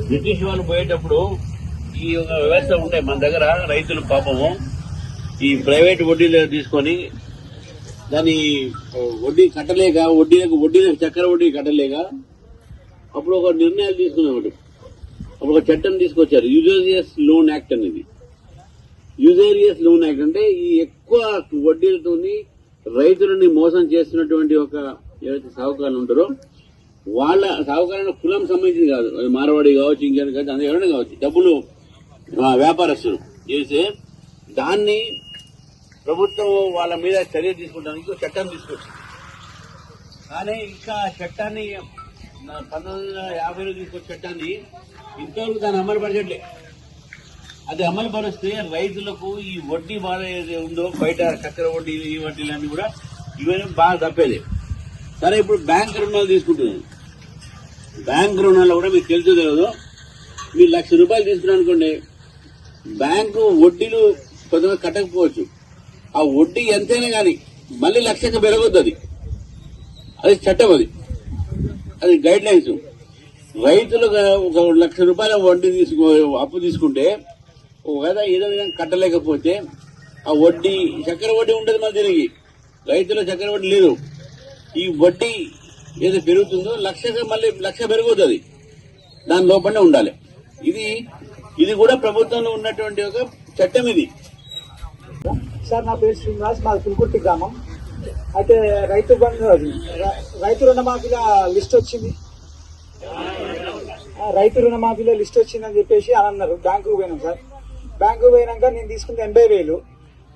British వాళ్ళు పోయేటప్పుడు ఈ వ్యవస్థ ఉండే మన దగ్గర రైతులు పాపము ఈ ప్రైవేట్ వడ్డీలు తీసుకొని దాని వడ్డీ కట్టలేక వడ్డీలకు చక్కెర వడ్డీ కట్టలేక అప్పుడు ఒక నిర్ణయాలు తీసుకున్నాడు. అప్పుడు ఒక చట్టం తీసుకొచ్చారు, యూజేరియస్ లోన్ యాక్ట్ అనేది. యూజేరియస్ లోన్ యాక్ట్ అంటే ఈ ఎక్కువ వడ్డీలతోని రైతులని మోసం చేస్తున్నటువంటి ఒక ఎవరైతే సాహుకారులు ఉంటారో వాళ్ళ సాహుకారుల కులం సంబంధించింది కాదు, మార్వాడి కావచ్చు, ఇంకేమైనా కావచ్చు, అందులో ఎవరైనా కావచ్చు, డబ్బులు వ్యాపారస్తులు చేస్తే దాన్ని ప్రభుత్వం వాళ్ళ మీద చర్య తీసుకుంటానికి చట్టం తీసుకొచ్చింది. కానీ ఇంకా చట్టాన్ని 1950లో తీసుకొచ్చే చట్టాన్ని ఇంతవరకు దాన్ని అమలు పరచట్లే. అది అమలు పరిస్తే రైతులకు ఈ వడ్డీ బాధ ఏది ఉందో బయట చక్కెర వడ్డీ ఈ వడ్డీలన్నీ కూడా ఇవన్నీ బాగా తప్పేది. సరే, ఇప్పుడు బ్యాంక్ రుణాలు తీసుకుంటున్నాను. బ్యాంక్ రుణాలు కూడా మీకు తెలుసు తెలియదు, మీరు ₹1,00,000 తీసుకున్నారు అనుకోండి, బ్యాంకు వడ్డీలు కొద్దిగా కట్టకపోవచ్చు. ఆ వడ్డీ ఎంతైనా కానీ మళ్ళీ 1,00,000కి పెరగొద్దు. అది చట్టం, అది గైడ్ లైన్స్. రైతులు ఒక ₹1,00,000 వడ్డీ అప్పు తీసుకుంటే ఒకవేళ ఏదో విధంగా కట్టలేకపోతే ఆ వడ్డీ చక్కెర వడ్డీ ఉంటుంది. మన దీనికి రైతుల చక్కెర వడ్డీ లేదు. ఈ వడ్డీ ఏదో పెరుగుతుందో మళ్ళీ 1,00,000 పెరుగుతుంది, దాని లోపలనే ఉండాలి. ఇది కూడా ప్రభుత్వంలో ఉన్నటువంటి ఒక చట్టం ఇది. సార్, నా పేరు శ్రీనివాస్, మాది పుల్కుర్తి గ్రామం. అయితే రైతు రుణమాఫీల లిస్ట్ వచ్చింది. రైతు రుణమాఫీలో లిస్ట్ వచ్చిందని చెప్పేసి అని అన్నారు. బ్యాంకుకు పోయినాం సార్. బ్యాంకుకు పోయినాక నేను తీసుకుంది 80,000,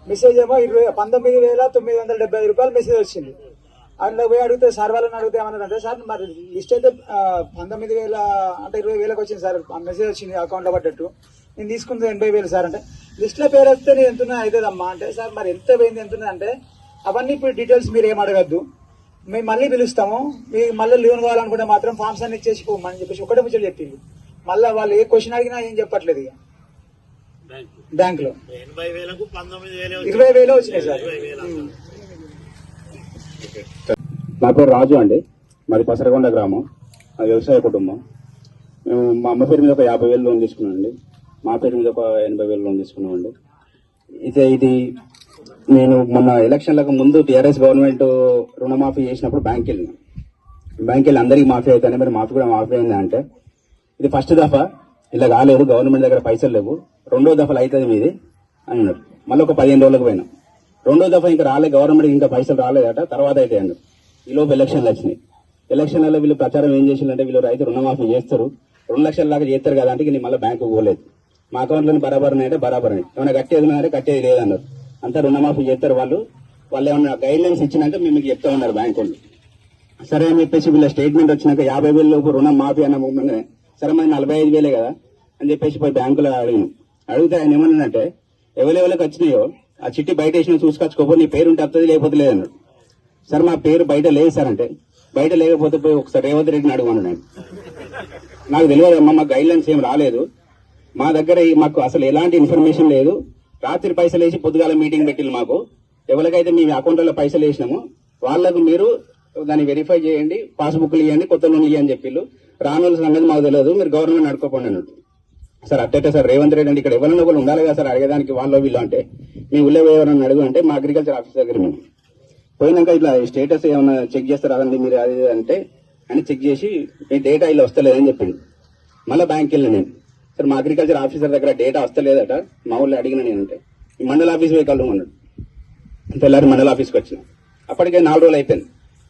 మెసేజ్ ఏమో 19,975 మెసేజ్ వచ్చింది. అందులో పోయి అడిగితే సార్ వాళ్ళని అడిగితే ఏమన్నారంటే, సార్ మరి లిస్ట్ అయితే 19,000 అంటే 20,000 వచ్చింది సార్, మెసేజ్ వచ్చింది అకౌంట్లో పడ్డట్టు. నేను తీసుకుంది 80,000 సార్ అంటే, లిస్ట్లో పేరు వస్తే నేను ఎంతున్నా అవుతుందమ్మా అంటే, సార్ మరి ఎంత పోయింది ఎంతున్నా అంటే, అవన్నీ ఇప్పుడు డీటెయిల్స్ మీరు ఏం అడగద్దు, మేము మళ్ళీ పిలుస్తాము, మీకు మళ్ళీ లోన్ కావాలనుకుంటే మాత్రం ఫామ్స్ అన్ని ఇచ్చేసి పోమని చెప్పేసి ఒకటే ముచ్చట చెప్పింది. మళ్ళీ వాళ్ళు ఏ క్వశ్చన్ అడిగినా ఏం చెప్పట్లేదు. ఇక బ్యాంకులో 20,000 వచ్చినాయి సార్. నా పేరు రాజు అండి, మాది పసరకొండ గ్రామం, అది వ్యవసాయ కుటుంబం. మేము మా అమ్మ పేరు మీద ఒక 50,000 లోన్ తీసుకున్నామండి, మా పేరు మీద ఒక 80,000 లోన్ తీసుకున్నామండి. అయితే ఇది నేను మొన్న ఎలక్షన్లకు ముందు టీఆర్ఎస్ గవర్నమెంట్ రుణమాఫీ చేసినప్పుడు బ్యాంక్ వెళ్ళి అందరికీ మాఫీ అవుతాయి, మరి మాఫీ కూడా మాఫీ అయింది అంటే, ఇది ఫస్ట్ దఫా ఇలా కాలేదు, గవర్నమెంట్ దగ్గర పైసలు లేవు, రెండో దఫాలు అవుతుంది మీది అని అన్నారు. మళ్ళీ ఒక 15 రోజులకు పోయినాం. రెండో దఫా ఇంకా గవర్నమెంట్ ఇంకా పైసలు రాలేదట, తర్వాత అయితే అన్నారు. ఈలోపు ఎలక్షన్లు వచ్చినాయి. ఎలక్షన్లలో వీళ్ళు ప్రచారం ఏం చేసిందంటే, వీళ్ళు రైతు రుణమాఫీ చేస్తారు, 2 లక్షల దాకా చేస్తారు కదా అంటే, నేను మళ్ళీ బ్యాంకు పోలేదు, మా అకౌంట్లోని బరాబర్ అంటే బరాబర్ అని, ఏమైనా కట్టేది ఉన్నారంటే కట్టేది లేదన్నారు. అంతా రుణమాఫీ చేస్తారు వాళ్ళు ఏమన్నా గైడ్ లైన్స్ ఇచ్చినాక మేము మీకు చెప్తా ఉన్నారు బ్యాంకు వాళ్ళు. సరే అని చెప్పేసి వీళ్ళ స్టేట్మెంట్ వచ్చినాక 50,000 లోపు రుణం మాఫీ అన్న ముందుగానే, సరే మరి 45,000 కదా అని చెప్పేసి పోయి బ్యాంకులో అడిగితే ఆయన ఏమన్నాడంటే, ఎవరెవరికి వచ్చినాయో ఆ చిట్టి బయట వేసిన చూసుకొచ్చుకోపో, నీ పేరు ఉంటే వస్తుంది లేకపోతే లేదన్నాడు. సార్ మా పేరు బయట లేదు సార్ అంటే, బయట లేకపోతే పోయి ఒకసారి రేవంత్ రెడ్డిని అడుగున్నాను నేను. నాకు తెలియదు అమ్మా, మాకు గైడ్ లైన్స్ ఏం రాలేదు, మా దగ్గర మాకు అసలు ఎలాంటి ఇన్ఫర్మేషన్ లేదు, రాత్రి పైసలు వేసి పొద్దుగాల మీటింగ్ పెట్టింది మాకు, ఎవరికైతే మీ అకౌంట్లలో పైసలు వేసినామో వాళ్ళకు మీరు దాన్ని వెరిఫై చేయండి, పాస్బుక్లు ఇవ్వండి, కొత్త లోన్లు ఇవ్వని చెప్పిళ్ళు, రానుల సంగతి మాకు తెలియదు, మీరు గవర్నమెంట్ నడుకోకండి అన్నట్టు. సార్ అట్టయితే సార్ రేవంత్ రెడ్డి అంటే ఇక్కడ ఎవరైనా కూడా ఉండాలి కదా సార్ అడిగేదానికి, వాళ్ళు వీళ్ళు అంటే మీ ఊళ్ళో ఎవరైనా అడుగు అంటే మా అగ్రికల్చర్ ఆఫీస్ దగ్గర మేము పోయినాక ఇట్లా స్టేటస్ ఏమైనా చెక్ చేస్తారు అదండి మీరు అది అంటే అని చెక్ చేసి మీ డేటా ఇలా వస్తలేదని చెప్పింది. మళ్ళీ బ్యాంక్కి వెళ్ళిన నేను, సార్ మా అగ్రికల్చర్ ఆఫీసర్ దగ్గర డేటా వస్తలేదట, మా ఊళ్ళో అడిగిన నేనంటే ఈ మండల ఆఫీస్ పోయి కళ్ళు అన్నాడు. తెల్లారి మండల ఆఫీస్కి వచ్చిన, అప్పటికే 4 రోజులు అయిపోయింది.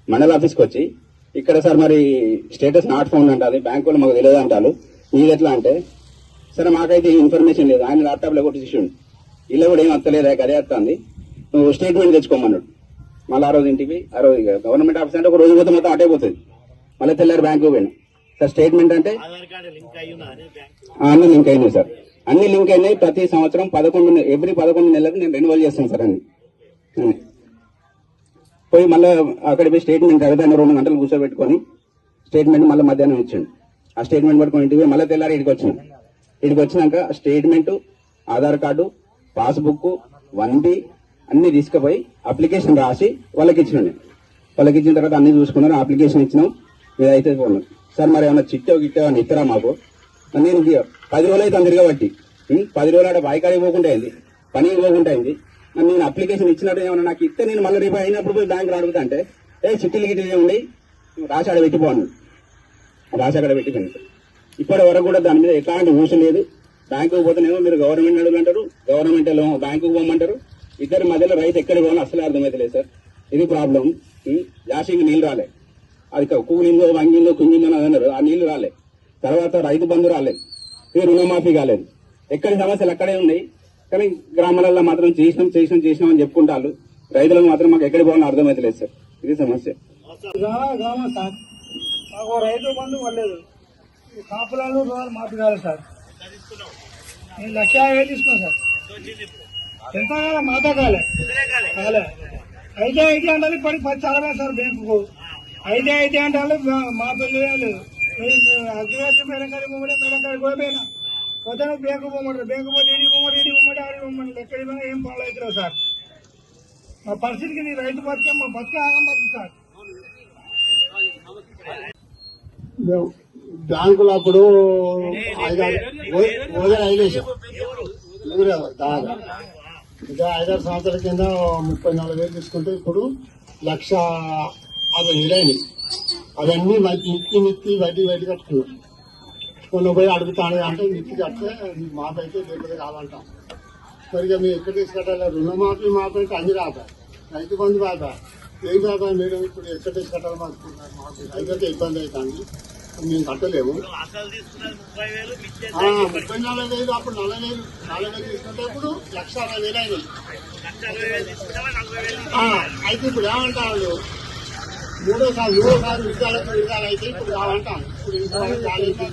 మండల ఆఫీస్కి వచ్చి ఇక్కడ సార్ మరి స్టేటస్ నాట్ ఫౌండ్ అంటారు, బ్యాంక్ వాళ్ళు మాకు తెలియదు అంటారు, నీది ఎట్లా అంటే, సరే మాకైతే ఇన్ఫర్మేషన్ లేదు, ఆయన ల్యాప్టాప్లో కొట్టి చూసిండు, ఇలా కూడా ఏం వస్తలేదు, అదే వస్తుంది, నువ్వు స్టేట్మెంట్ తెచ్చుకోమన్నాడు. మళ్ళీ ఆ రోజు ఇంటికి గవర్నమెంట్ ఆఫీస్ అంటే ఒక రోజు పోతే మొత్తం అటే పోతుంది. మళ్ళీ తెల్లారి బ్యాంకు పోయినా, సార్ స్టేట్మెంట్ అంటే అన్ని లింక్ అయినాయి సార్, అన్ని లింక్ అయినాయి. ప్రతి సంవత్సరం 11 నెలలకు నేను రెన్యువల్ చేస్తాను సార్ అన్ని. పోయి మళ్ళీ అక్కడ పోయి స్టేట్మెంట్ అడిగితే 2 గంటలు కూర్చోబెట్టుకొని స్టేట్మెంట్ మళ్ళీ మధ్యాహ్నం ఇచ్చిండు. ఆ స్టేట్మెంట్ పట్టుకొని ఇంటికి మళ్ళీ తెల్లారి ఇక్కడికి వచ్చినాక statement, Aadhaar card, passbook, 1B అన్ని తీసుకుపోయి అప్లికేషన్ రాసి వాళ్ళకి ఇచ్చినాను. వాళ్ళకి ఇచ్చిన తర్వాత అన్ని చూసుకున్నారు, అప్లికేషన్ ఇచ్చినాం, మీద అయితే పోన్నాం. సార్ మరి ఏమన్నా చిట్టో గిట్టో అని ఇస్తారా మాకు నేను 10 రోజులు అయితే తిరగబట్టి 10 రోజులు ఆడ బాయికాడికి పోకుండా అయింది, పనికి పోకుండా అయింది. నేను అప్లికేషన్ ఇచ్చినట్టు ఏమన్నా నాకు ఇస్తే నేను మళ్ళీ రేపు అయినప్పుడు పోయి బ్యాంకులో అడుగుతా అంటే చిట్టీలు గిట్టీ ఉండి రాసి ఆడ పెట్టిపోను, రాసి అక్కడ పెట్టిపోయింది సార్. ఇప్పటి వరకు కూడా దాని మీద ఎట్లాంటి ఊసు లేదు. బ్యాంకుకు పోతేనేమో మీరు గవర్నమెంట్ అడుగుంటారు, గవర్నమెంట్ బ్యాంకుకు పోమంటారు. ఇద్దరి మధ్యలో రైతు ఎక్కడికి పోవాలో అసలే అర్థమైతలేదు సార్. ఇది ప్రాబ్లం. యాసింగ్ నీళ్ళు రాలే, అది కూలిందో వంగిందో కుంగిందో అని అన్నారు, ఆ నీళ్లు రాలే. తర్వాత రైతు బంధు రాలేదు, ఇది రుణమాఫీ కాలేదు. ఎక్కడి సమస్యలు అక్కడే ఉన్నాయి. కానీ గ్రామాలలో మాత్రం చేసినాం అని చెప్పుకుంటారు. రైతులకు మాత్రం మాకు ఎక్కడికి పోవాలో అర్థమైతలేదు సార్. ఇది సమస్య. గ్రామం సార్, మాకు రైతు బంధు పడలేదు, కాపులాలు రోజులు మాఫీ కాలేదు సార్. నేను 1,50,000 తీసుకున్నాను సార్. ఎంత కాలే మాతో కాలే అయితే అంటే పడి 10 చాలా సార్ బ్యాంకుకు. అయితే అంటే మా పిల్లలు లేదు. అగ్రికల్చర్ మేడం కాడికి కూడా పోయినా పోతే బ్యాంకు పోమంటారు, బ్యాంకు పోతే ఇంటికి పోమంటే ఆడికి పోమంటారు. ఎక్కడికి పోయినా ఏం పనులు అవుతారు సార్. మా పరిస్థితికి నీ రైతు బతికే మా బతికే ఆగం బతుకు సార్. బ్యాంకులో అప్పుడు 5,000 దాదాపు ఇంకా 5-6 సంవత్సరాల కింద 34,000 తీసుకుంటే ఇప్పుడు 1,50,000 అయినాయి. అవన్నీ నిత్తి వడ్డీ కట్టుకున్నాం. కొన్ని పోయి అడుగుతాను అంటే నిత్తి కడితే మాపైతే లేకపోతే కావాలంటాం. మరి ఇక మేము ఎక్కడ తీసుకట్టాలి? రుణమాఫీ మాపైతే అన్ని రాదా, రైతు బంధు రాదా, ఏం రాదా మేడం? ఇప్పుడు ఎక్కడ తీసుకట్టాలి? మాకు రైతులకే ఇబ్బంది అవుతుంది, మేము కట్టలేము. 34,000 అప్పుడు 4,000 తీసుకుంటే ఇప్పుడు 1,60,000 అయినాయి. అయితే ఇప్పుడు ఏమంటారు? మూడోసారి విధాలు అయితే ఇప్పుడు కావాలంటాను. ఇప్పుడు ఇంతవరకు కాలేదు.